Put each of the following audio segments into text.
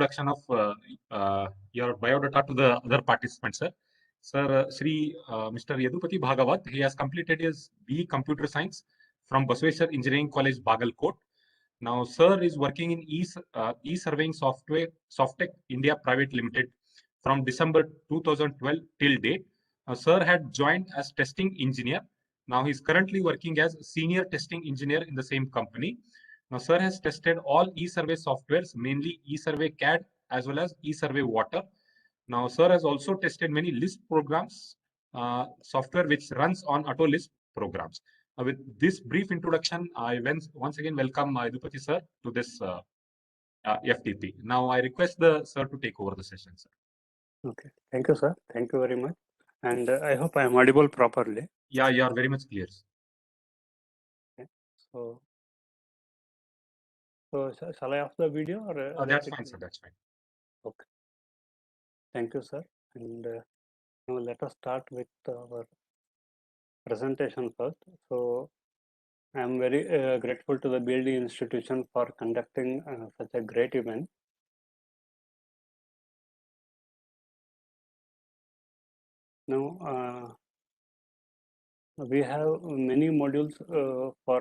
introduction of your biodata to the other participants, sir. Sir, Mr. Yadupati Bhagavat, he has completed his BE Computer Science from Basaveshwar Engineering College, Bagalkot. Now, sir is working in e-surveying software, Softtech India Private Limited from December 2012 till date. Sir had joined as testing engineer. Now, he's currently working as senior testing engineer in the same company. Now, sir has tested all e-survey softwares, mainly e-survey CAD as well as e-survey water. Now, sir has also tested many Lisp programs, software which runs on auto Lisp programs. With this brief introduction, I once again welcome Yadupati sir to this FTP. Now, I request the sir to take over the session, sir. Okay, thank you, sir. Thank you very much. And I hope I am audible properly. Yeah, you are very much clear. Okay. So shall I off the video or? That's fine, sir. That's fine. Okay. Thank you, sir. And now let us start with our presentation first. So I am very grateful to the BLD institution for conducting such a great event. Now we have many modules for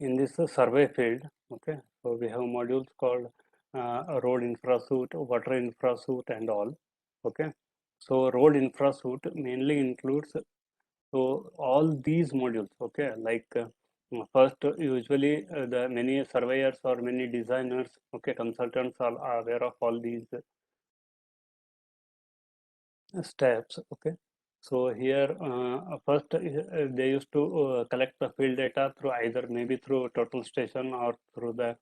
in this survey field. Okay, so we have modules called road infra suite, water infra suite, and all. Okay, so road infra suite mainly includes so all these modules. Okay, like first usually the many surveyors or many designers, okay, consultants are aware of all these steps. Okay, so here first they used to collect the field data through either maybe through total station or through the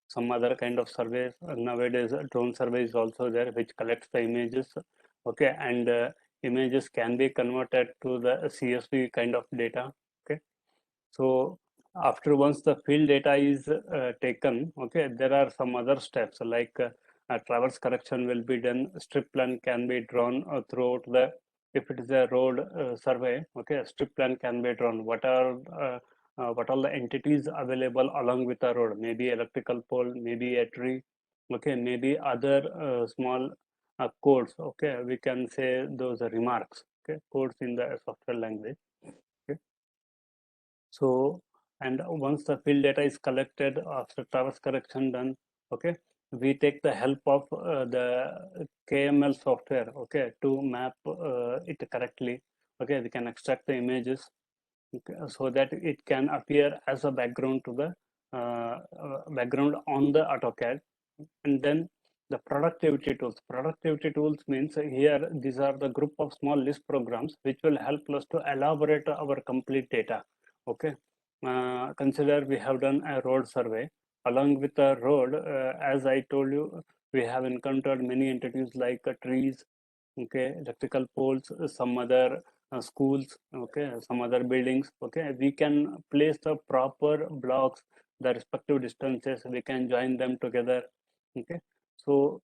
some other kind of surveys. Nowadays drone survey is also there, which collects the images. Okay, and images can be converted to the CSV kind of data. Okay, so after once the field data is taken, okay, there are some other steps like traverse correction will be done, strip plan can be drawn throughout the, if it is a road survey, okay, strip plan can be drawn. What are the entities available along with the road? Maybe electrical pole, maybe a tree, okay, maybe other small codes, okay, we can say those remarks, okay, codes in the software language. Okay, so and once the field data is collected after traverse correction done, okay, we take the help of the KML software, okay, to map it correctly. Okay, we can extract the images, okay, so that it can appear as a background to the background on the AutoCAD. And then the productivity tools means here these are the group of small Lisp programs which will help us to elaborate our complete data. Okay, consider we have done a road survey. Along with the road, as I told you, we have encountered many entities like trees, okay, electrical poles, some other schools, okay, some other buildings. Okay, we can place the proper blocks, the respective distances, we can join them together. Okay, so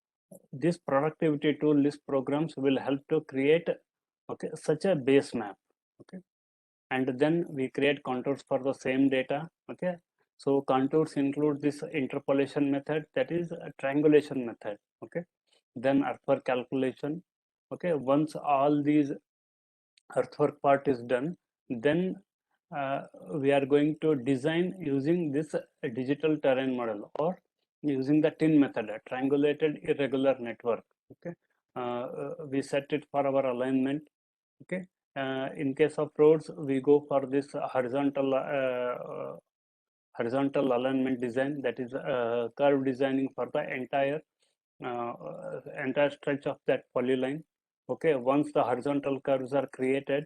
this productivity tool Lisp programs will help to create, okay, such a base map. Okay, and then we create contours for the same data. Okay, so contours include this interpolation method, that is a triangulation method. Okay, then earthwork calculation. Okay, once all these earthwork part is done, then we are going to design using this digital terrain model or using the TIN method, a triangulated irregular network. Okay, we set it for our alignment. Okay, in case of roads, we go for this horizontal alignment design, that is curve designing for the entire stretch of that polyline. Okay, once the horizontal curves are created,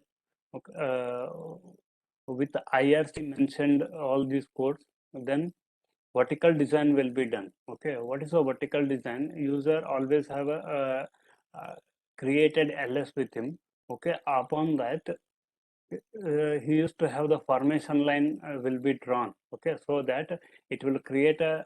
okay, with the IRC mentioned all these codes, then vertical design will be done. Okay, what is a vertical design? User always have a created LS with him. Okay, upon that he used to have the formation line will be drawn. Okay, so that it will create a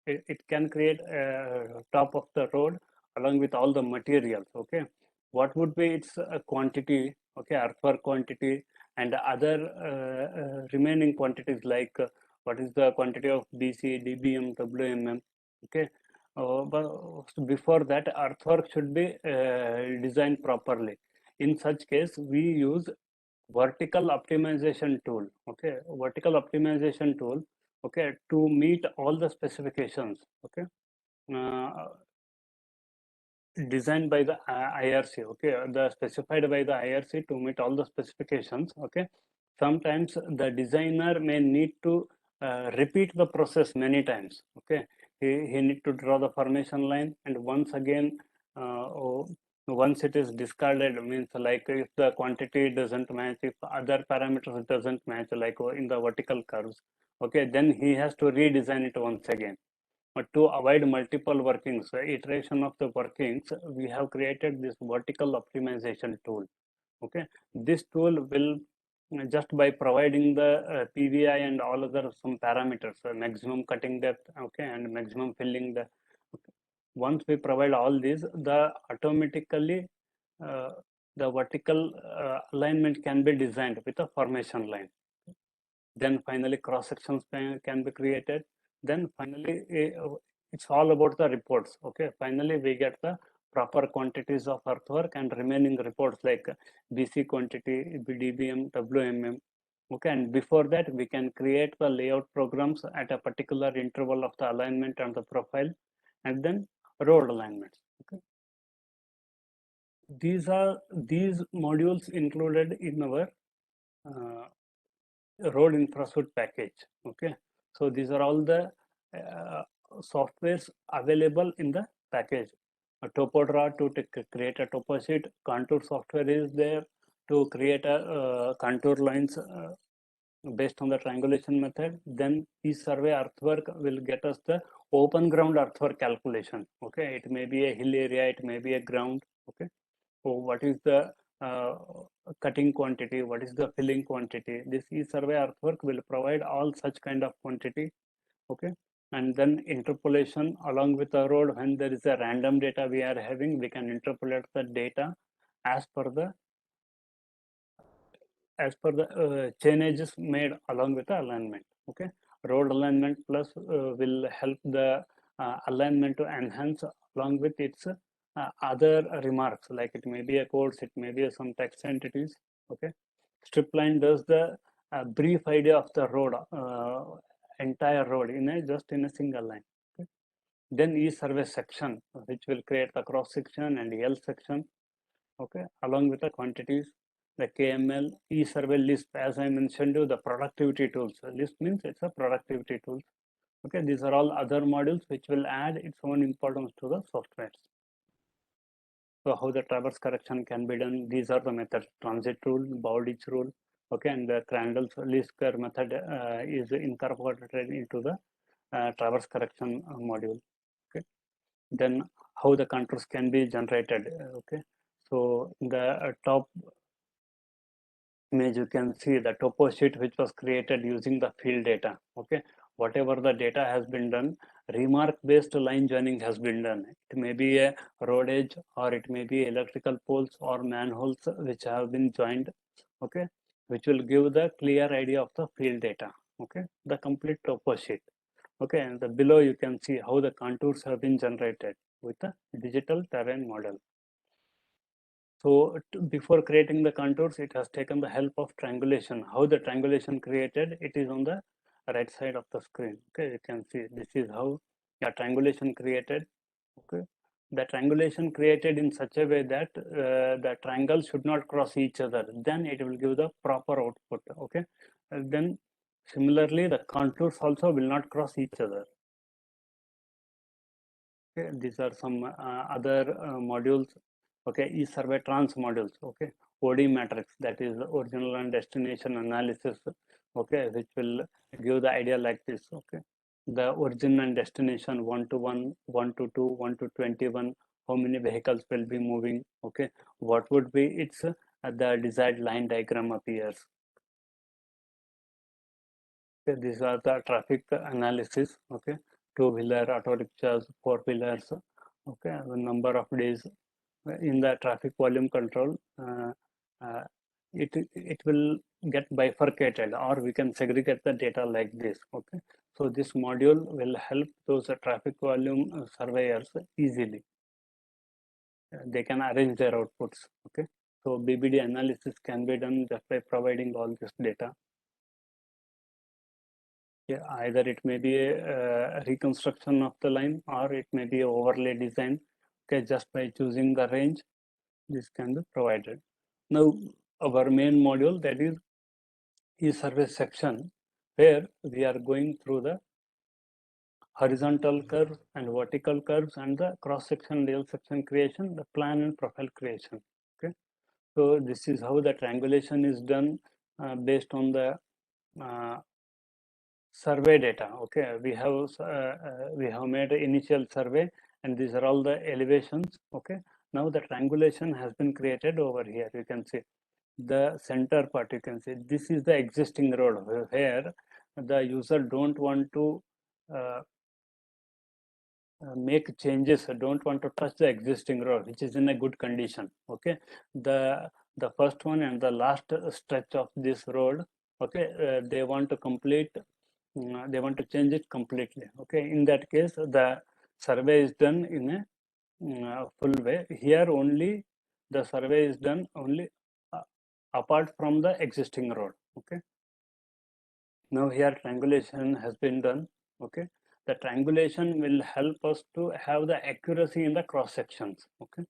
it can create a top of the road along with all the materials. Okay, what would be its quantity? Okay, earthwork quantity and other remaining quantities like what is the quantity of BC, DBM, WMM. Okay, but before that, earthwork should be designed properly. In such case, we use vertical optimization tool. Okay, vertical optimization tool. Okay, to meet all the specifications. Okay, designed by the IRC. Okay, the specified by the IRC to meet all the specifications. Okay, sometimes the designer may need to repeat the process many times. Okay, he need to draw the formation line, and once again, once it is discarded, means like if the quantity doesn't match, if other parameters doesn't match, like in the vertical curves. Okay, then he has to redesign it once again. But to avoid multiple workings, iteration of the workings, we have created this vertical optimization tool. Okay, this tool will just by providing the PVI and all other some parameters, maximum cutting depth, okay, and maximum filling depth. Okay. Once we provide all these, the automatically uh, the vertical alignment can be designed with a formation line. Then finally cross sections can be created. Then finally it's all about the reports. Okay, finally we get the proper quantities of earthwork and remaining reports like BC quantity, DBM, WMM. Okay, and before that we can create the layout programs at a particular interval of the alignment and the profile, and then road alignments. Okay, these modules included in our uh, road infrastructure package. Okay, so these are all the softwares available in the package. A topodraw to create a topo sheet, contour software is there to create a contour lines based on the triangulation method. Then e-survey earthwork will get us the open ground earthwork calculation. Okay, it may be a hill area, it may be a ground. Okay, so what is the uh, cutting quantity, what is the filling quantity? This e-survey earthwork will provide all such kind of quantity. Okay, and then interpolation along with the road. When there is a random data we are having, we can interpolate the data as per the changes made along with the alignment. Okay, road alignment plus will help the alignment to enhance along with its other remarks, like it may be a codes, it may be some text entities. Okay, strip line does the brief idea of the road, entire road in a just in a single line. Okay? Then e-survey section, which will create the cross section and L section. Okay, along with the quantities, the KML e-survey list, as I mentioned you, the productivity tools. List means it's a productivity tool. Okay, these are all other modules which will add its own importance to the softwares. So how the traverse correction can be done, these are the methods: transit rule, Bowditch rule. Okay, and the Crandall's least square method is incorporated into the traverse correction module. Okay, then how the contours can be generated. Okay, so in the top image you can see the topo sheet which was created using the field data. Okay, whatever the data has been done, remark based line joining has been done. It may be a road edge, or it may be electrical poles or manholes which have been joined. Okay, which will give the clear idea of the field data. Okay, the complete topo sheet. Okay, and the below you can see how the contours have been generated with the digital terrain model. So before creating the contours, it has taken the help of triangulation. How the triangulation created, it is on the right side of the screen. Okay, you can see this is how the triangulation created. Okay, the triangulation created in such a way that the triangles should not cross each other. Then it will give the proper output. Okay, and then similarly the contours also will not cross each other. Okay, these are some other modules. Okay, e-survey trans modules. Okay, OD matrix, that is original and destination analysis. Okay, which will give the idea like this. Okay, the origin and destination 1 to 1, 1 to 2, 1 to 21, how many vehicles will be moving. Okay, what would be its the desired line diagram appears. Okay, these are the traffic analysis. Okay, two-wheeler, auto rickshaws, four-wheelers. Okay, the number of days in the traffic volume control. It will get bifurcated, or we can segregate the data like this. Okay, so this module will help those traffic volume surveyors easily. They can arrange their outputs. Okay, so BBD analysis can be done just by providing all this data. Yeah, either it may be a reconstruction of the line, or it may be an overlay design. Okay, just by choosing the range, this can be provided. Now, our main module, that is e-service section, where we are going through the horizontal curves and vertical curves and the cross-section, real section creation, the plan and profile creation. Okay, so this is how the triangulation is done based on the survey data. Okay, we have made an initial survey, and these are all the elevations. Okay, now the triangulation has been created over here. You can see the center part. You can see this is the existing road where the user don't want to make changes, don't want to touch the existing road, which is in a good condition. Okay, the first one and the last stretch of this road, okay, they want to complete, they want to change it completely. Okay, in that case, the survey is done in a full way. Here only the survey is done only apart from the existing road. Okay, now here triangulation has been done. Okay, the triangulation will help us to have the accuracy in the cross sections. Okay,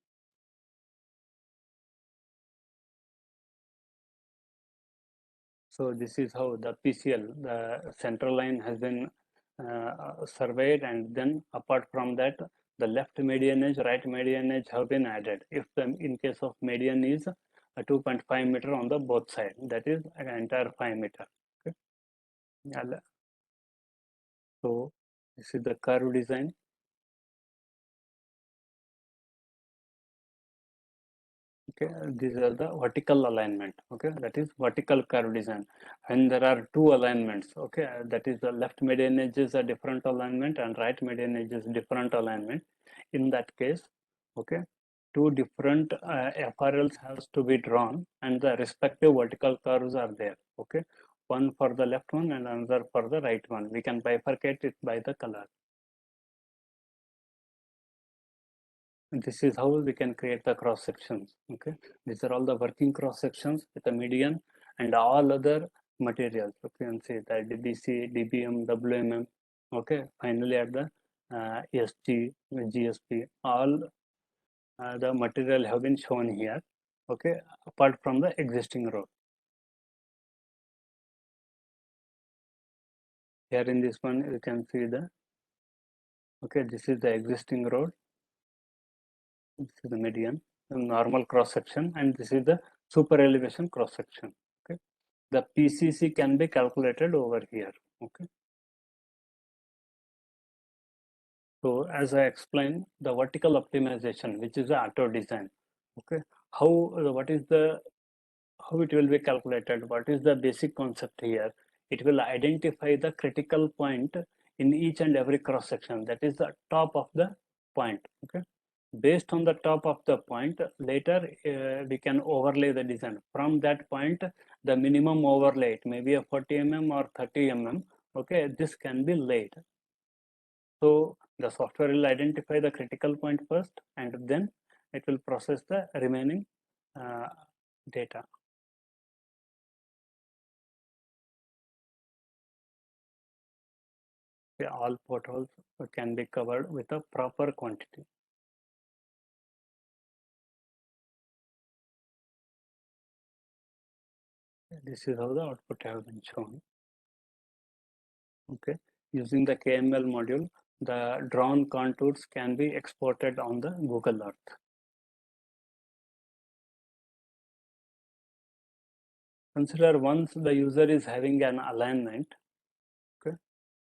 so this is how the PCL, the central line, has been surveyed, and then apart from that, the left median edge, right median edge have been added. If in case of median is 2.5 meter on the both side, that is an entire 5 meter. Okay, so this is the curve design. Okay, these are the vertical alignment. Okay, that is vertical curve design. And there are two alignments. Okay, that is the left median edge is a different alignment and right median edge is different alignment. In that case, okay, two different FRLs has to be drawn, and the respective vertical curves are there. Okay, one for the left one and another for the right one. We can bifurcate it by the color. This is how we can create the cross sections. Okay, these are all the working cross sections with the median and all other materials. Okay, and say that DBC, DBM, WMM. Okay, finally at the SG, GSP, all the material have been shown here. Okay, apart from the existing road. Here in this one, you can see the, okay, this is the existing road. This is the median, the normal cross section, and this is the super elevation cross section. Okay, the PCC can be calculated over here. Okay, so as I explained, the vertical optimization, which is the auto design. Okay, what is the, how it will be calculated? What is the basic concept here? It will identify the critical point in each and every cross section. That is the top of the point. Okay, based on the top of the point, later we can overlay the design. From that point, the minimum overlay, it may be a 40 mm or 30 mm. Okay, this can be laid. So the software will identify the critical point first, and then it will process the remaining data. Okay, all potholes can be covered with a proper quantity. This is how the output has been shown. Okay, using the KML module, the drawn contours can be exported on the Google Earth. Consider once the user is having an alignment. Okay,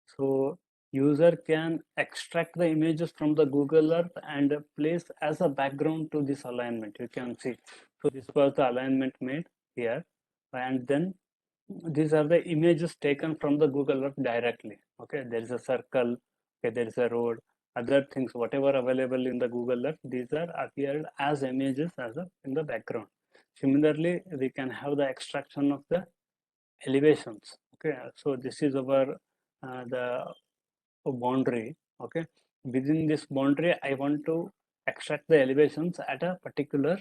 so user can extract the images from the Google Earth and place as a background to this alignment. You can see. So this was the alignment made here, and then these are the images taken from the Google Earth directly. Okay, there is a circle, okay, there is a road, other things, whatever available in the Google Earth, these are appeared as images as in the background. Similarly, we can have the extraction of the elevations. Okay, so this is our the boundary. Okay, within this boundary, I want to extract the elevations at a particular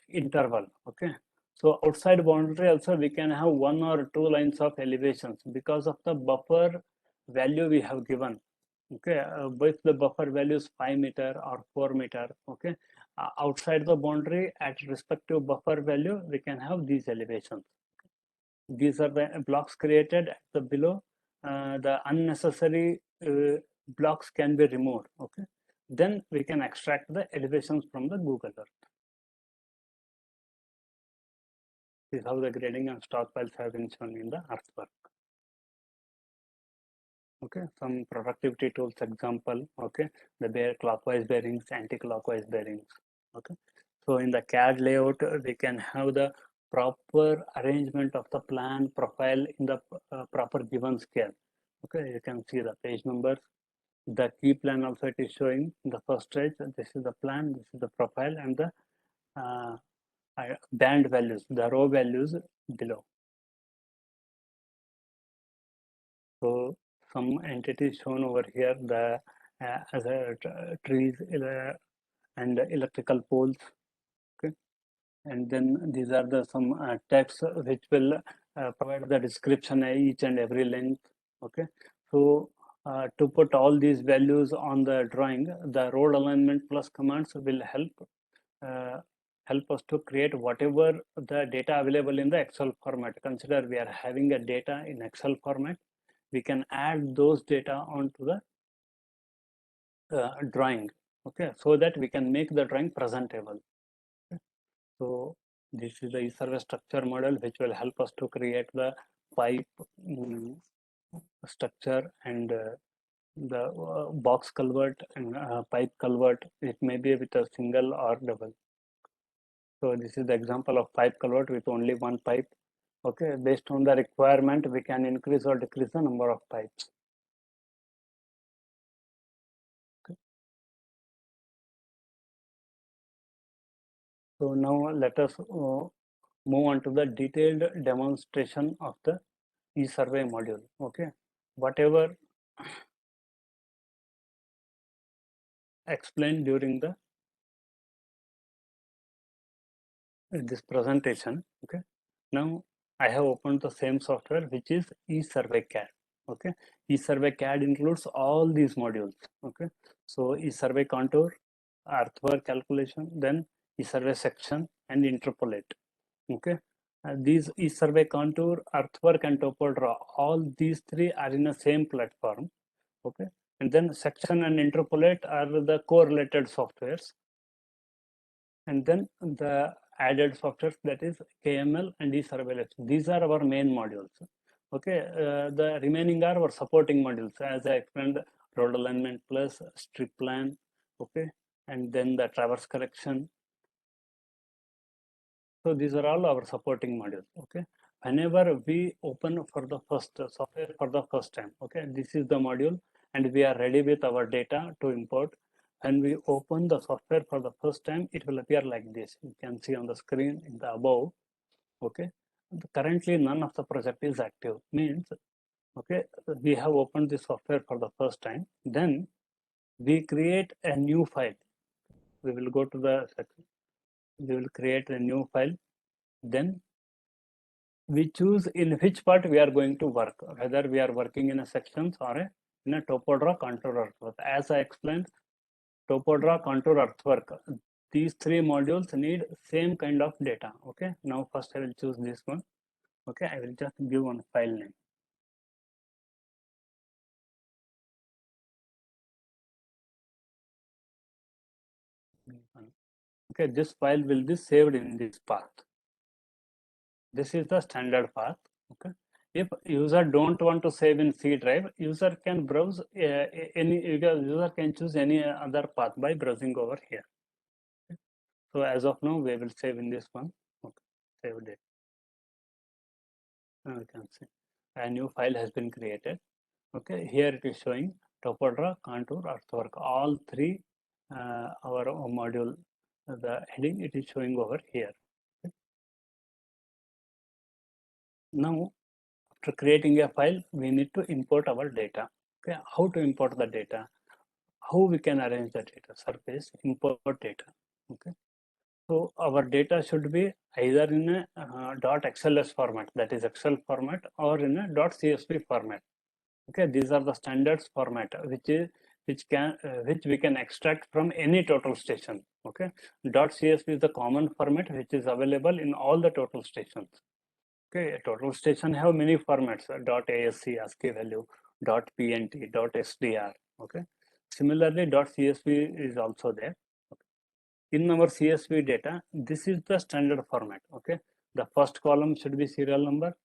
interval. Okay, so outside boundary also we can have 1 or 2 lines of elevations because of the buffer value we have given. Okay, if the buffer value is 5 meter or 4 meter, okay, outside the boundary at respective buffer value we can have these elevations. These are the blocks created at the below. The unnecessary blocks can be removed. Okay, then we can extract the elevations from the Google Earth. This is how the grading and stock files have been shown in the earthwork. Okay, some productivity tools example. Okay, the clockwise bearings, anti-clockwise bearings. Okay, so in the CAD layout we can have the proper arrangement of the plan profile in the proper given scale. Okay, you can see the page numbers. The key plan also it is showing in the first page. This is the plan, this is the profile, and the band values, the row values below. So some entities shown over here, the as a trees and electrical poles. Okay, and then these are the some text which will provide the description each and every length. Okay, so to put all these values on the drawing, the road alignment plus commands will help us to create whatever the data available in the Excel format. Consider we are having a data in Excel format. We can add those data onto the drawing. Okay, so that we can make the drawing presentable. Okay. So this is the e-survey structure model which will help us to create the pipe structure and the box culvert and pipe culvert. It may be with a single or double. So this is the example of pipe culvert with only one pipe. Okay, based on the requirement, we can increase or decrease the number of pipes. Okay. So now let us move on to the detailed demonstration of the e-survey module. Okay, whatever explained during the this presentation. Okay, now I have opened the same software which is e-survey CAD. Okay, e-survey CAD includes all these modules. Okay, so e-survey contour, earthwork calculation, then e-survey section and interpolate. Okay, these e-survey contour, earthwork and topodraw, all these three are in the same platform. Okay, and then section and interpolate are the correlated softwares, and then the added softwares, that is KML and e-surveillance. These are our main modules. Okay, the remaining are our supporting modules, as I explained, road alignment plus strip plan. Okay, and then the traverse correction. So these are all our supporting modules. Okay, whenever we open for the first software for the first time, okay, this is the module and we are ready with our data to import. When we open the software for the first time, it will appear like this. You can see on the screen in the above. Okay, currently none of the project is active, means okay, we have opened the software for the first time. Then we create a new file. We will go to the section. We will create a new file. Then we choose in which part we are going to work, whether we are working in a sections or in a topodraw, contour, earthwork. As I explained, topodraw, contour, earthwork, these three modules need same kind of data. Okay, now first I will choose this one. Okay, I will just give one file name. Okay, this file will be saved in this path. This is the standard path. Okay, if user don't want to save in C drive, user can browse user can choose any other path by browsing over here. Okay. So as of now, we will save in this one. Okay, save it. Now you can see a new file has been created. Okay, here it is showing topodraw, contour, earthwork. All three our module, the heading it is showing over here. Now, after creating a file, we need to import our data. Okay, how to import the data? How we can arrange the data? Surface import data. Okay, so our data should be either in a .xls format, that is Excel format, or in a .csv format. Okay, these are the standards format which we can extract from any total station. Okay, .csv is the common format which is available in all the total stations. Okay, a total station have many formats, .asc, ASCII value, .pnt, .sdr. Okay, similarly .csv is also there. Okay. In our CSV data, this is the standard format. Okay, the first column should be serial number,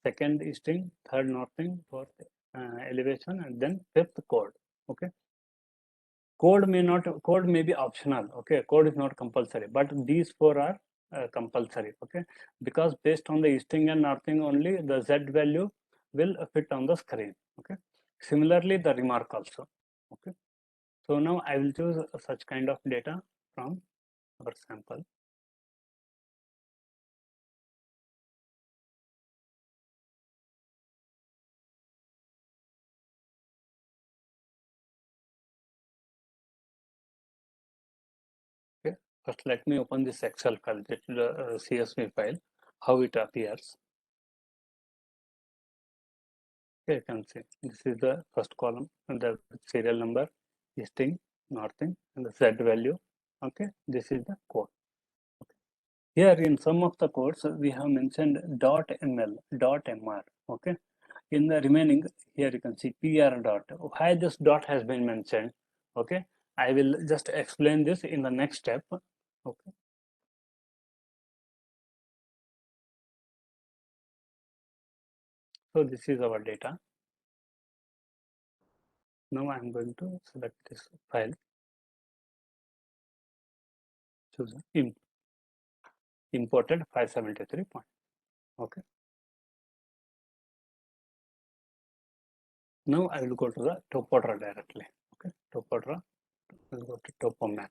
second is string, third northing, fourth elevation, and then fifth code. Okay, code may be optional. Okay, code is not compulsory, but these four are compulsory. Okay, because based on the easting and northing only, the z value will fit on the screen. Okay, similarly the remark also. Okay, so now I will choose such kind of data from our sample. Okay, first let me open this Excel file, this is the CSV file, how it appears. Okay, you can see this is the first column and the serial number, listing, northing, and the Z value. Okay, this is the code. Okay. Here in some of the codes we have mentioned .ml, .mr. Okay, in the remaining here you can see PR dot. Why this dot has been mentioned? Okay, I will just explain this in the next step. Okay. So this is our data. Now I'm going to select this file, choose imported 573 point. Okay. Now I will go to the Topodra directly. Okay, Topodra. We'll go to Topomap.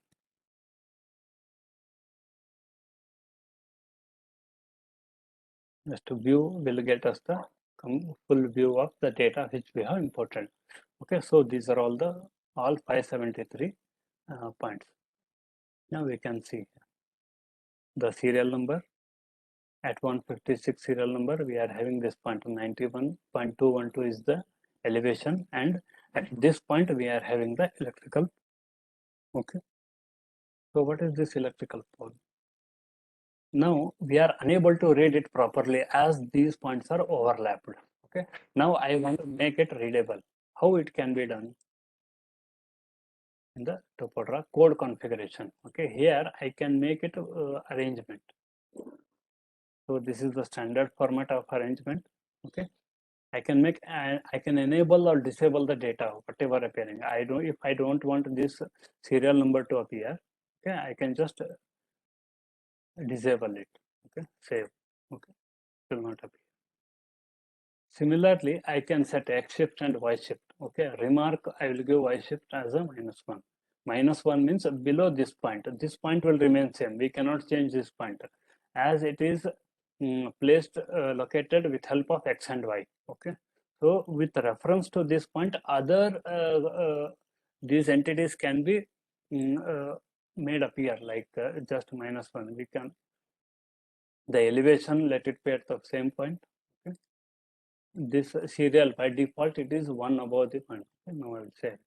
Just to view will get us the full view of the data which we have imported. Okay, so these are all 573 points. Now we can see the serial number. At 156 serial number, we are having this point 91.212 is the elevation, and at this point we are having the electrical. Okay, so what is this electrical pole? Now we are unable to read it properly as these points are overlapped. Okay, now I want to make it readable. How it can be done? In the Topodra code configuration. Okay, here I can make it arrangement. So this is the standard format of arrangement. Okay, I can enable or disable the data whatever appearing. If I don't want this serial number to appear, okay, I can just disable it. Okay, save. Okay, it will not appear. Similarly, I can set X shift and Y shift. Okay, remark I will give Y shift as a -1. -1 means below this point. This point will remain same. We cannot change this point as it is placed located with help of X and Y. Okay, so with reference to this point, other these entities can be made appear like just -1. We can the elevation, let it be at the same point. Okay, this serial by default it is 1 above the point. Okay, now I will say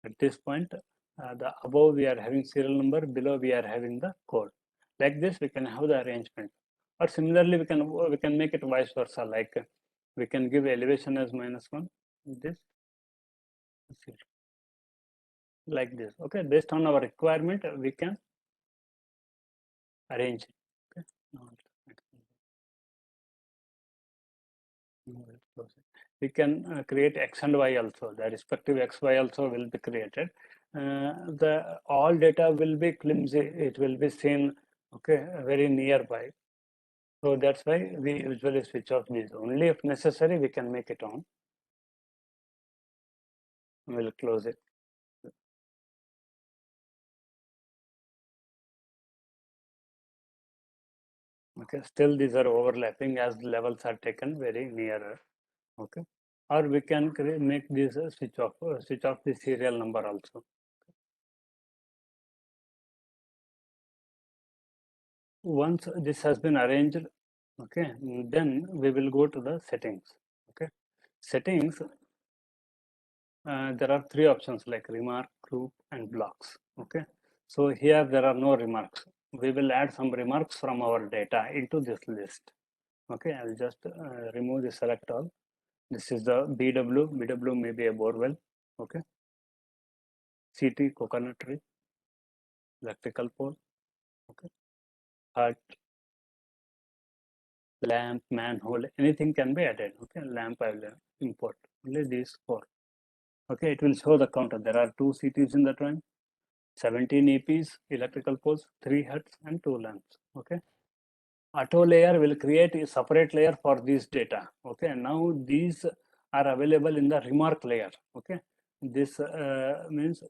at this point the above we are having serial number, below we are having the code. Like this we can have the arrangement, or similarly we can make it vice versa, like we can give elevation as -1, this like this. Okay, based on our requirement we can arrange it. Okay, now we can create X and Y also. The respective X, Y also will be created. The all data will be flimsy. It will be seen, okay, very nearby. So that's why we usually switch off these. Only if necessary, we can make it on. We'll close it. Okay, still these are overlapping as levels are taken very nearer. Okay, or we can make this switch off the serial number also. Once this has been arranged, okay, then we will go to the settings. Okay, settings, there are three options like remark, group, and blocks. Okay, so here there are no remarks. We will add some remarks from our data into this list. Okay, I'll just remove the select all. This is the BW. BW may be a borewell. Okay, CT, coconut tree, electrical pole. Okay, hut, lamp, manhole, anything can be added. Okay, lamp I will import only these four. Okay, it will show the counter. There are 2 CTs in the drawing, 17 EPs, electrical poles, 3 huts, and 2 lamps. Okay, auto layer will create a separate layer for this data. Okay, now these are available in the remark layer. Okay, this means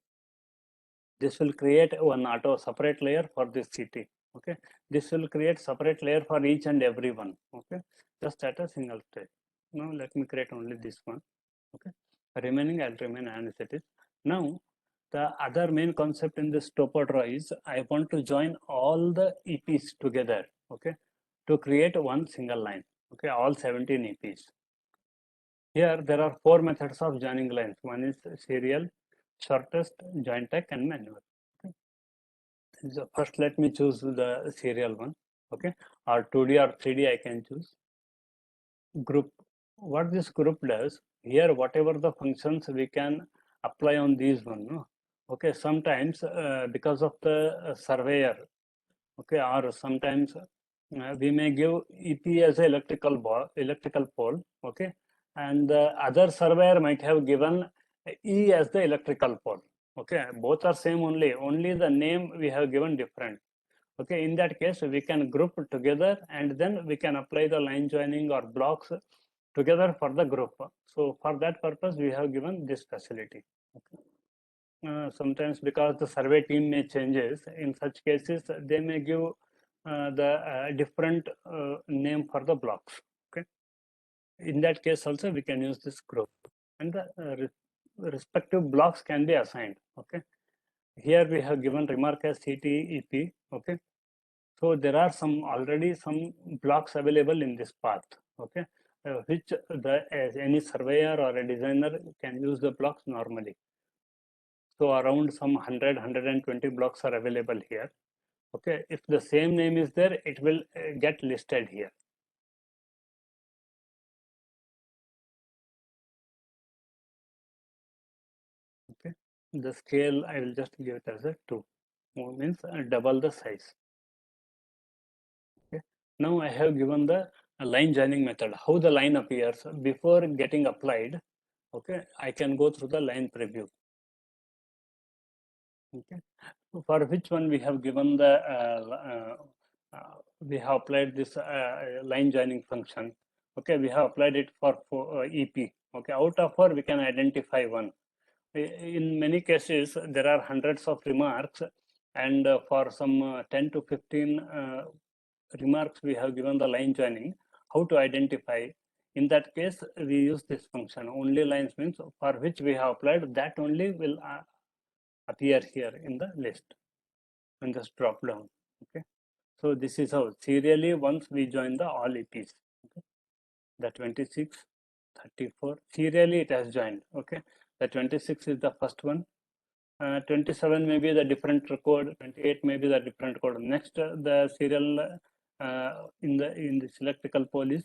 this will create one auto separate layer for this CT. Okay, this will create separate layer for each and every one. Okay, just at a single stage. Now let me create only this one. Okay, remaining I'll remain as it is. Now the other main concept in this topodraw is I want to join all the EPs together. Okay, to create one single line. Okay, all 17 EPs. Here there are 4 methods of joining lines. One is serial, shortest, Jointech, and manual. Okay. So first let me choose the serial one. Okay, or 2D or 3D I can choose. Group. What this group does, here whatever the functions we can apply on these one. No? Okay, sometimes because of the surveyor, okay, or sometimes we may give EP as a electrical pole, okay, and the other surveyor might have given E as the electrical pole. Okay, both are same only the name we have given different. Okay, in that case we can group together and then we can apply the line joining or blocks together for the group. So for that purpose we have given this facility. Okay. Sometimes because the survey team may changes, in such cases they may give the different name for the blocks. Okay, in that case also we can use this group and the respective blocks can be assigned. Okay, here we have given remark as CTEP. Okay, so there are already some blocks available in this path. Okay, which any surveyor or a designer can use the blocks normally. So around some 100, 120 blocks are available here. Okay, if the same name is there, it will get listed here. Okay, the scale I will just give it as a 2, means double the size. Okay, now I have given the line joining method, how the line appears before getting applied. Okay, I can go through the line preview. Okay, for which one we have given the we have applied this line joining function. Okay, we have applied it for EP. Okay, out of 4 we can identify one. In many cases there are hundreds of remarks, and for some 10 to 15 remarks we have given the line joining, how to identify. In that case we use this function, only lines means for which we have applied, that only will appear here in the list and just drop down. Okay, so this is how serially once we join the all EPs. Okay, the 26, 34 serially it has joined. Okay, the 26 is the first one, 27 may be the different code, 28 may be the different code. Next the serial in this electrical pole is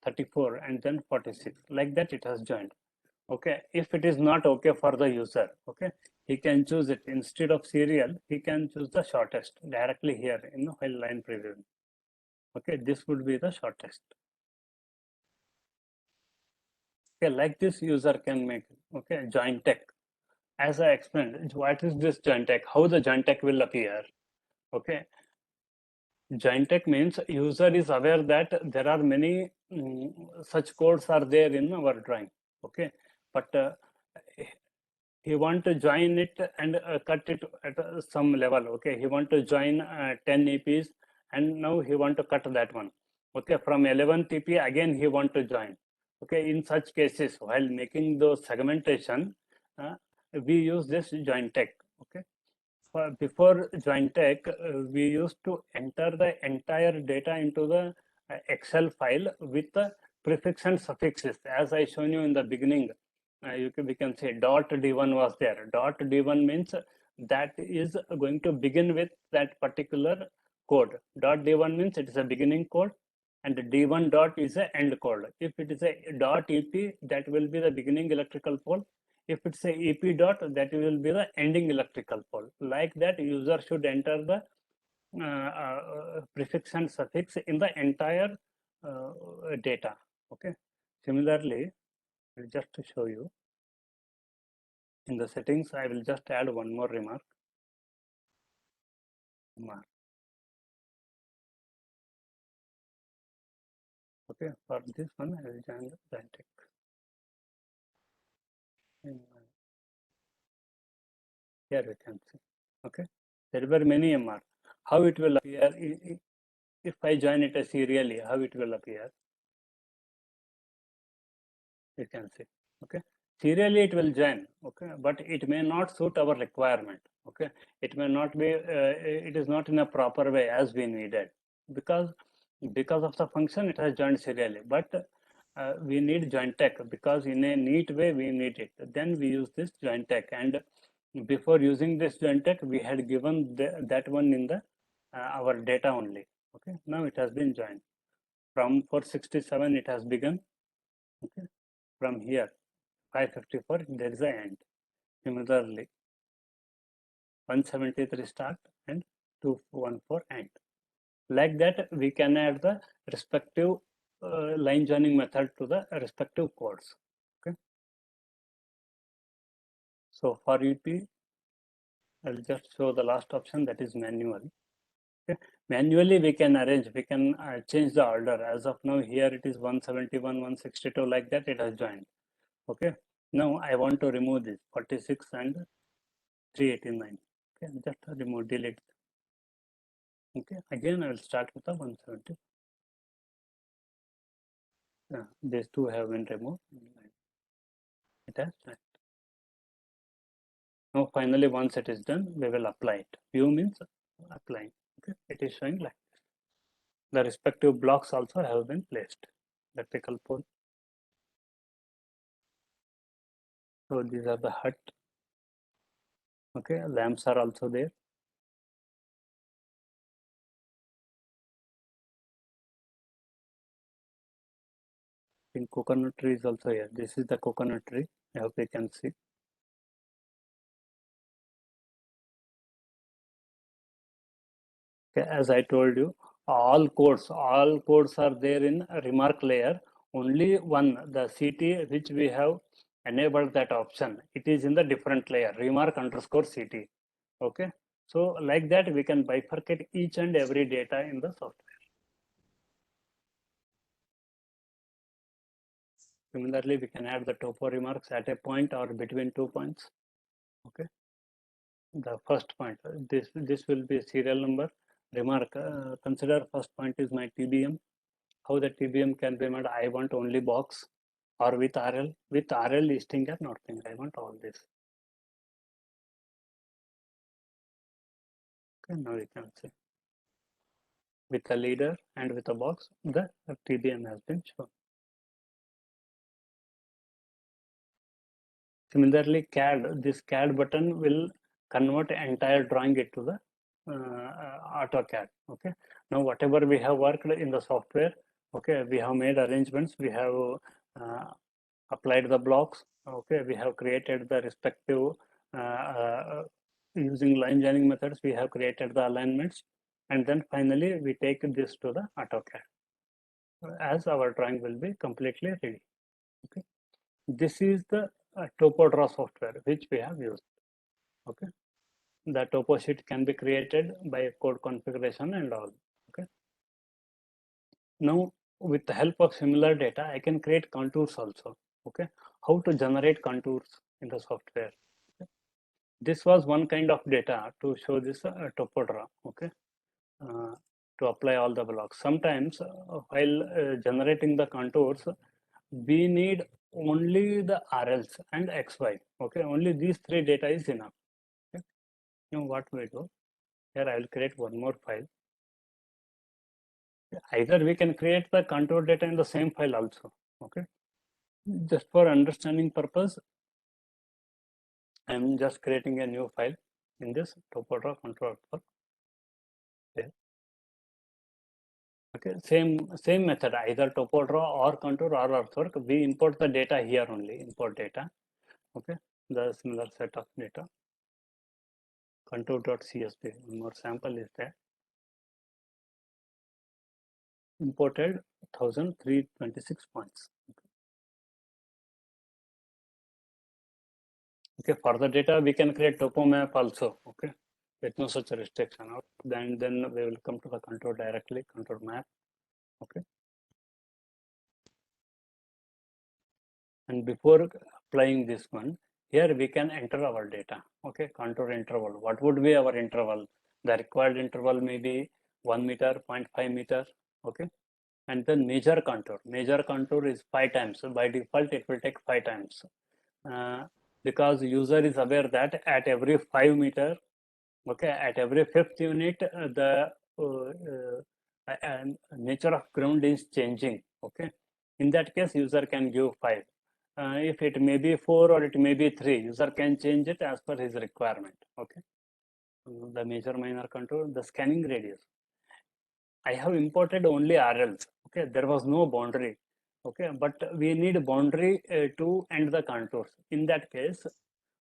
34 and then 46, like that it has joined. Okay, if it is not okay for the user, okay, he can choose it instead of serial, he can choose the shortest directly here in the while line preview. Okay, this would be the shortest. Okay, like this user can make. Okay, Jointech, as I explained, what is this Jointech, how the Jointech will appear. Okay, Jointech means user is aware that there are many such codes are there in our drawing. Okay, but he want to join it and cut it at some level. Okay, he want to join 10 EPs and now he want to cut that one. Okay, from 11 TP again he want to join. Okay, in such cases, while making those segmentation, we use this Jointech. Okay, before Jointech, we used to enter the entire data into the Excel file with the prefix and suffixes, as I shown you in the beginning. We can say dot D1 was there. Dot D1 means that is going to begin with that particular code. Dot D1 means it is a beginning code, and D1 dot is a end code. If it is a dot EP, that will be the beginning electrical pole. If it's a EP dot, that will be the ending electrical pole. Like that, user should enter the prefix and suffix in the entire data. Okay. Similarly, just to show you, in the settings, I will just add one more remark. Okay, for this one, I will join the Jointech. Here we can see. Okay, there were many MR. How it will appear if I join it serially? How it will appear? You can see. Okay, serially it will join. Okay, but it may not suit our requirement. Okay, it may not be. It is not in a proper way as we needed, because of the function it has joined serially. But we need Jointech because in a neat way we need it. Then we use this Jointech, and before using this Jointech, we had given that one in the our data only. Okay, now it has been joined. From 467 it has begun. Okay, from here 554 there is an end. Similarly, 173 start and 214 end. Like that, we can add the respective line joining method to the respective codes. Okay. So for EP, I'll just show the last option, that is manual. Okay. Manually, we can arrange, we can change the order. As of now, here it is 171, 162, like that it has joined. Okay. Now I want to remove this 46 and 389. Okay, just remove, delete. Okay, again I will start with the 170. These two have been removed. It has joined. Now finally, once it is done, we will apply it. View means applying. Okay, it is showing like this. The respective blocks also have been placed. Electrical pole. So these are the hut. Okay, lamps are also there. I think coconut tree is also here. This is the coconut tree. I hope you can see. Okay, as I told you, all codes are there in a remark layer. Only one, the CT, which we have enabled that option, it is in the different layer, remark underscore CT. Okay, so like that we can bifurcate each and every data in the software. Similarly, we can add the topo remarks at a point or between 2 points. Okay, the first point, this will be a serial number remark. Consider first point is my TBM. How the TBM can be made? I want only box or with RL. With RL listing or nothing. I want all this. Okay, now you can see. With a leader and with a box, the TBM has been shown. Similarly, CAD, this CAD button will convert entire drawing into the AutoCAD. Okay. Now, whatever we have worked in the software, okay, we have made arrangements, we have applied the blocks, okay, we have created the respective, using line joining methods, we have created the alignments, and then finally we take this to the AutoCAD as our drawing will be completely ready. Okay. This is the TopoDraw software which we have used. Okay, the topo sheet can be created by code configuration and all. Okay, now with the help of similar data, I can create contours also. Okay, how to generate contours in the software. Okay. This was one kind of data to show this TopoDraw. Okay, to apply all the blocks. Sometimes while generating the contours, we need only the RLs and XY. Okay, only these three data is enough. Okay. Now what we do here, I will create one more file. Either we can create the contour data in the same file also. Okay, just for understanding purpose, I am just creating a new file in this TopoDraw contour. Okay, same method, either TopoDraw or contour or earthwork. We import the data here only, import data. Okay, the similar set of data. Contour.csv, one more sample is there. Imported 1326 points. Okay, for the data we can create topo map also. Okay, with no such restriction. Then we will come to the contour directly, contour map. Okay, and before applying this one, here we can enter our data. Okay, contour interval. What would be our interval? The required interval may be 1 meter, 0.5 meter. Okay, and then major contour. Major contour is 5 times. So by default, it will take 5 times. Because user is aware that at every 5 meter, okay, at every fifth unit, the nature of ground is changing. Okay, in that case, user can give 5. If it may be 4 or it may be 3, user can change it as per his requirement. Okay, the major minor contour, the scanning radius. I have imported only RLs. Okay, there was no boundary. Okay, but we need boundary to end the contours. In that case,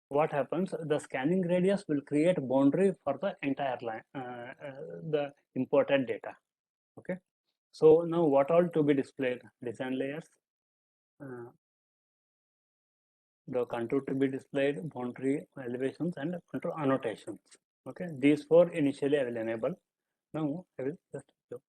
what happens? The scanning radius will create boundary for the entire line, the imported data. Okay, so now what all to be displayed? Design layers, the contour to be displayed, boundary elevations, and contour annotations. Okay, these 4 initially I will enable. Now I will just show.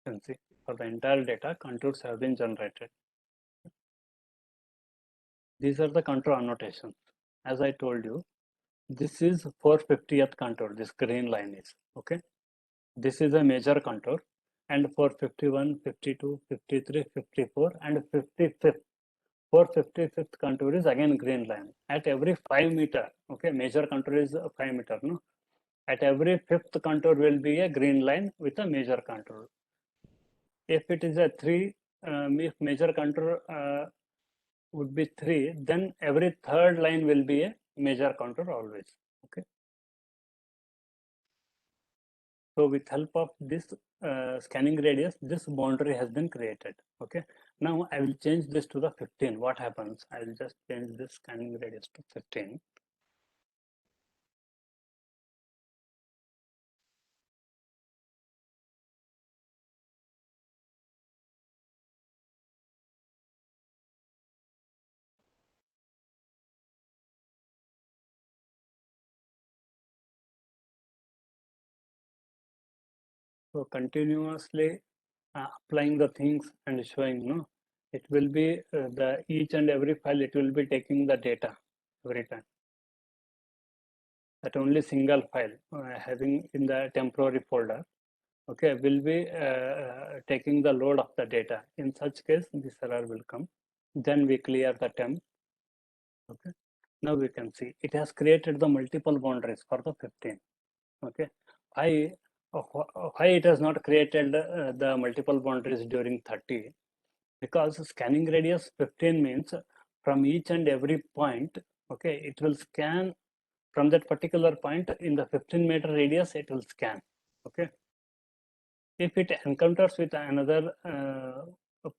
You can see for the entire data, contours have been generated. These are the contour annotations. As I told you, this is 450th contour. This green line is okay. This is a major contour, and for 51, 52, 53, 54, and 55th. 455th contour is again green line. At every 5 meter, okay, major contour is 5 meter, no? At every 5th contour will be a green line with a major contour. If it is a 3, if major contour would be 3, then every 3rd line will be a major contour always. Okay. So with help of this scanning radius, this boundary has been created. Okay. Now I will change this to the 15. What happens? I will just change this scanning radius to 15. So continuously applying the things and showing, no, it will be the each and every file, it will be taking the data every time. That only single file having in the temporary folder, okay, will be taking the load of the data. In such case, this error will come. Then we clear the temp. Okay. Now we can see it has created the multiple boundaries for the 15. Okay. Why it has not created the multiple boundaries during 30? Because scanning radius 15 means from each and every point, okay, it will scan from that particular point in the 15-meter radius, it will scan. Okay. If it encounters with another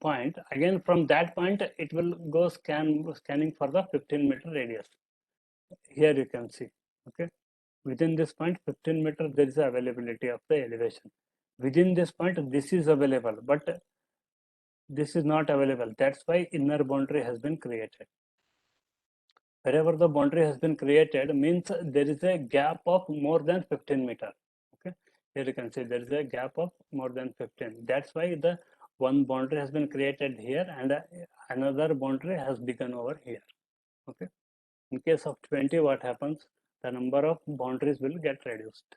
point, again from that point, it will go scanning for the 15-meter radius. Here you can see. Okay. Within this point, 15 meter, there is availability of the elevation. Within this point, this is available, but this is not available. That's why inner boundary has been created. Wherever the boundary has been created means there is a gap of more than 15 meter. Okay, here you can see there is a gap of more than 15. That's why the one boundary has been created here and another boundary has begun over here. Okay. In case of 20, what happens? The number of boundaries will get reduced.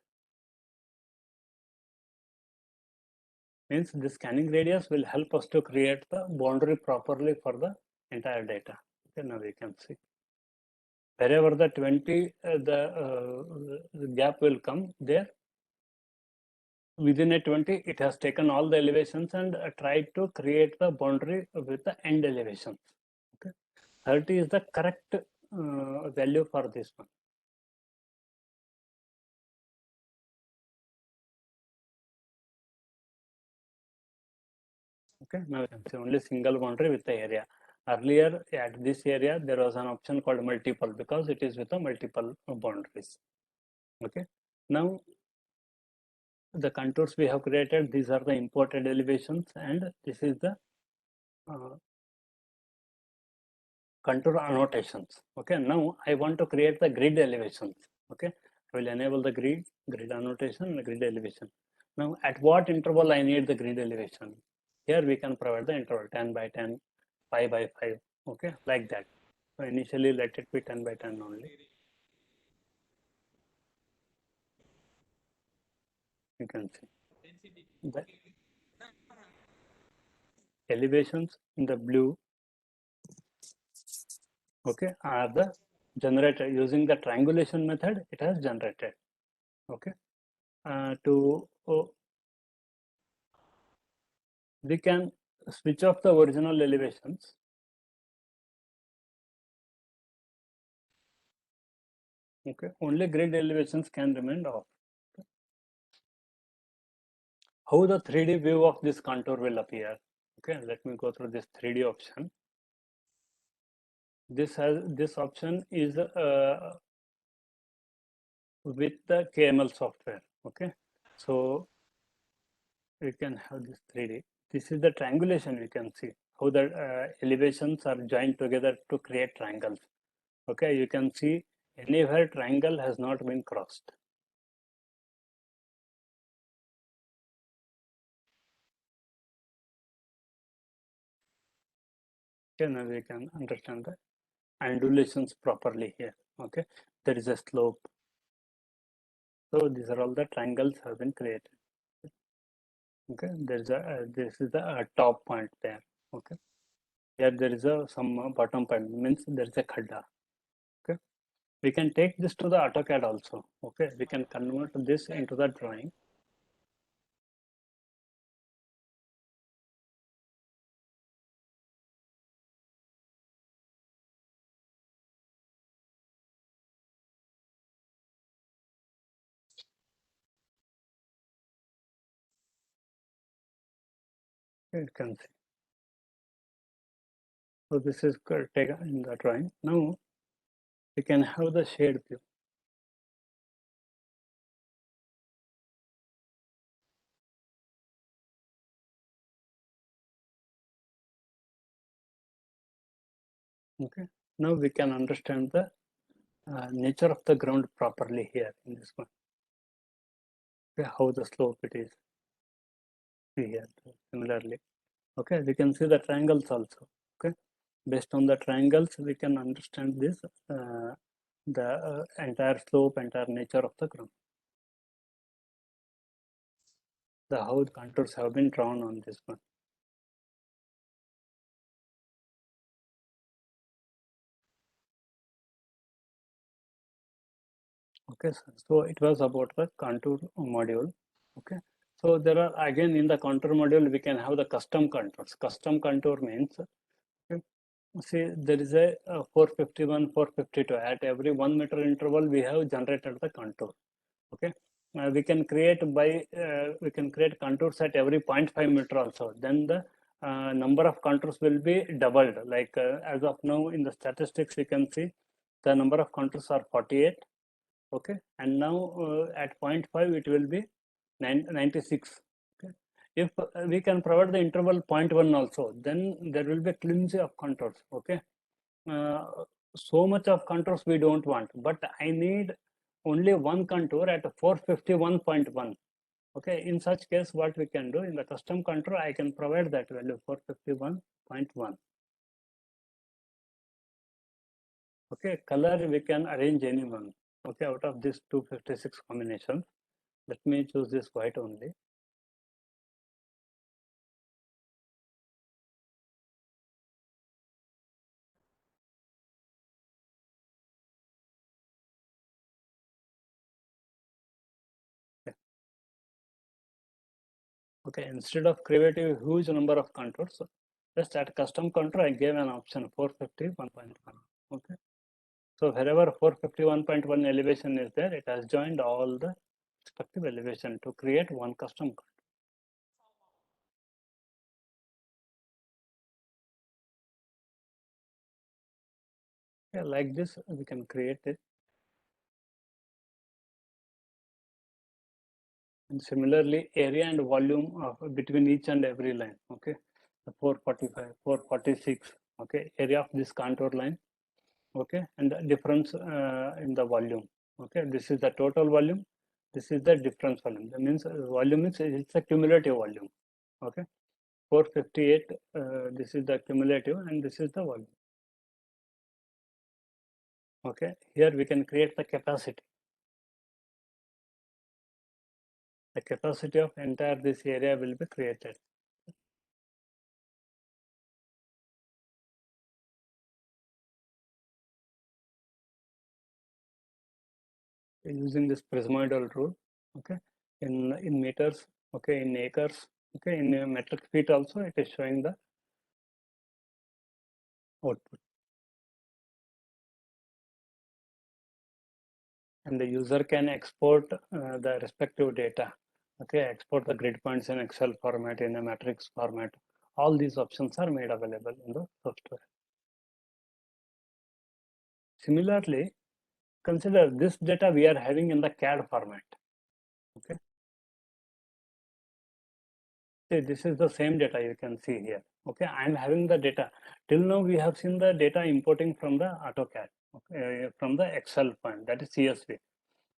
Means the scanning radius will help us to create the boundary properly for the entire data. Okay, now we can see. Wherever the 20, the gap will come there, within a 20, it has taken all the elevations and tried to create the boundary with the end elevations. Okay, 30 is the correct value for this one. Okay, now you can see only single boundary with the area. Earlier at this area, there was an option called multiple because it is with the multiple boundaries. Okay, now the contours we have created, these are the imported elevations, and this is the contour annotations. Okay, now I want to create the grid elevations. Okay, I will enable the grid annotation and the grid elevation. Now at what interval I need the grid elevation? Here we can provide the interval 10 by 10, 5 by 5. Okay, like that. So initially let it be 10 by 10 only. You can see the elevations in the blue, okay, are the generated using the triangulation method. It has generated. Okay, we can switch off the original elevations. Okay, only grid elevations can remain off. Okay. How the 3D view of this contour will appear? Okay, let me go through this 3D option. This option is with the KML software. Okay, so we can have this 3D. This is the triangulation. You can see how the elevations are joined together to create triangles. Okay, you can see anywhere triangle has not been crossed. Okay, now we can understand the undulations properly here. Okay, there is a slope. So these are all the triangles have been created. Okay, there's a this is the top point there. Okay, here there is a some bottom point, means there is a khadda. Okay, we can take this to the AutoCAD also. Okay, we can convert this into the drawing. You can see. So this is taken in the drawing. Now we can have the shade view. Okay, now we can understand the nature of the ground properly here in this one. Okay, how the slope it is here similarly. Okay, we can see the triangles also. Okay, based on the triangles we can understand this the entire slope, entire nature of the ground. The how the contours have been drawn on this one. Okay, so it was about the contour module. Okay, so there are again in the contour module we can have the custom contours. Custom contour means, okay, see there is a 451, 452. At every 1 meter interval we have generated the contour. Okay, we can create contours at every 0.5 meter also. Then the number of contours will be doubled. Like as of now in the statistics we can see the number of contours are 48. Okay, and now at 0.5 it will be 96. Okay, if we can provide the interval 0.1 also, then there will be a flimsy of contours. Okay, so much of contours we don't want, but I need only one contour at 451.1. Okay, in such case what we can do in the custom contour, I can provide that value 451.1. Okay, color we can arrange any one. Okay, out of this 256 combinations, let me choose this white only. Okay, instead of creating a huge number of contours, just at custom contour, I gave an option 451.1. Okay, so wherever 451.1 elevation is there, it has joined all the respective elevation to create one custom contour. Okay, like this, we can create it. And similarly, area and volume of between each and every line. Okay, the 445, 446. Okay, area of this contour line. Okay, and the difference in the volume. Okay, this is the total volume, this is the difference volume. That means volume is, it's a cumulative volume. Okay, 458, this is the cumulative and this is the volume. Okay, here we can create the capacity. The capacity of entire this area will be created. Using this prismoidal rule. Okay, in meters, okay, in acres, okay, in metric feet also it is showing the output. And the user can export the respective data. Okay, export the grid points in Excel format, in a matrix format. All these options are made available in the software. Similarly, consider this data we are having in the CAD format. Okay, see, this is the same data you can see here. Okay, I'm having the data. Till now we have seen the data importing from the AutoCAD, okay, from the Excel file, that is CSV.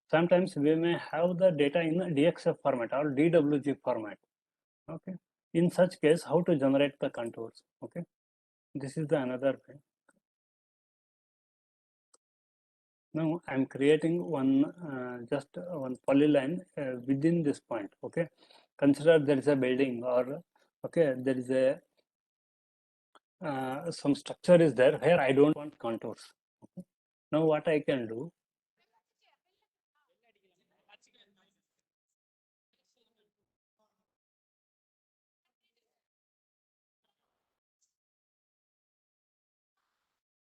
Sometimes we may have the data in a DXF format or DWG format. Okay, in such case, how to generate the contours? Okay, this is the another way. Now I'm creating one just one polyline within this point. Okay, consider there is a building or okay, there is a some structure is there where I don't want contours. Okay. Now what I can do?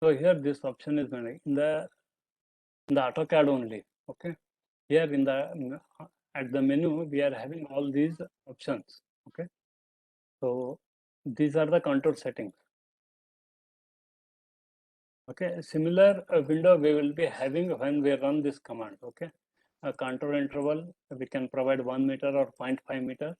So here this option is in the AutoCAD only. Okay, here in the at the menu we are having all these options. Okay, so these are the contour settings. Okay, similar window we will be having when we run this command. Okay, a contour interval we can provide 1 meter or 0.5 meter.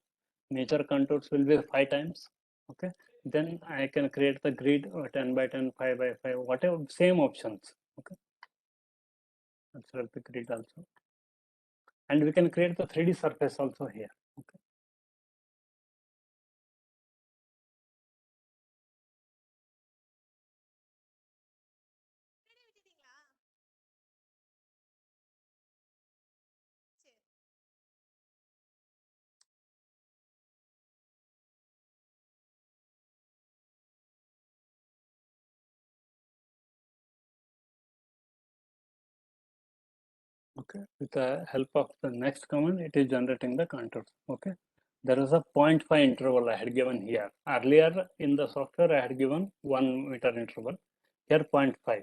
Major contours will be 5 times. Okay, then I can create the grid 10 by 10, 5 by 5, whatever, same options. Okay, select the grid also, and we can create the 3D surface also here. Okay. Okay, with the help of the next command, it is generating the contours. Okay, there is a 0.5 interval I had given here. Earlier in the software, I had given 1 meter interval. Here 0.5.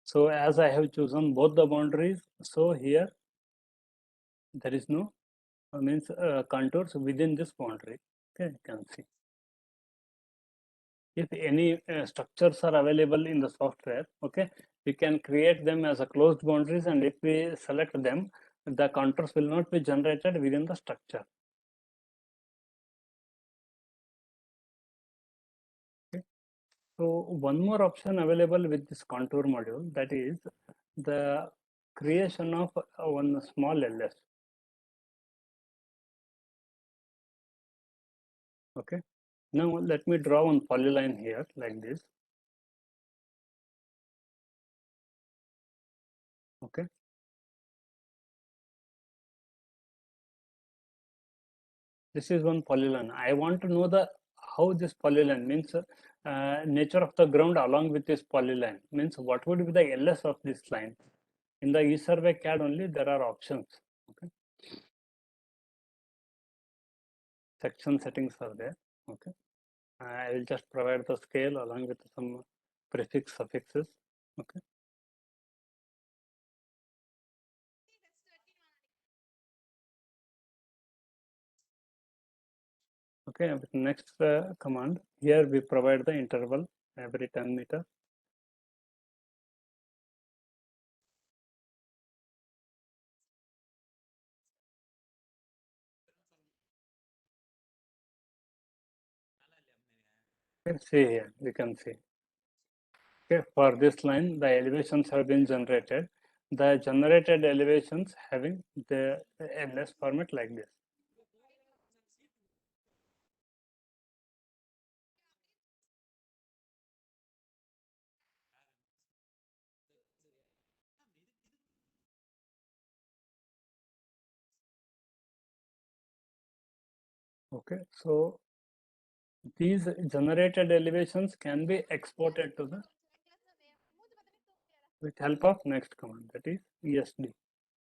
So as I have chosen both the boundaries, so here there is no means contours within this boundary. Okay, you can see. If any structures are available in the software, okay, we can create them as a closed boundaries, and if we select them, the contours will not be generated within the structure. Okay. So one more option available with this contour module, that is the creation of one small LS. Okay. Now let me draw one polyline here like this. Okay. This is one polyline. I want to know the how this polyline means nature of the ground along with this polyline means what would be the LS of this line. In the eSurvey CAD only there are options. Okay. Section settings are there. Okay. I will just provide the scale along with some prefix suffixes. Okay. Okay, with next command, here we provide the interval every 10 meter. Okay, see here, we can see. Okay, for this line, the elevations have been generated. The generated elevations having the LS format like this. Okay, so these generated elevations can be exported to the with help of next command, that is ESD.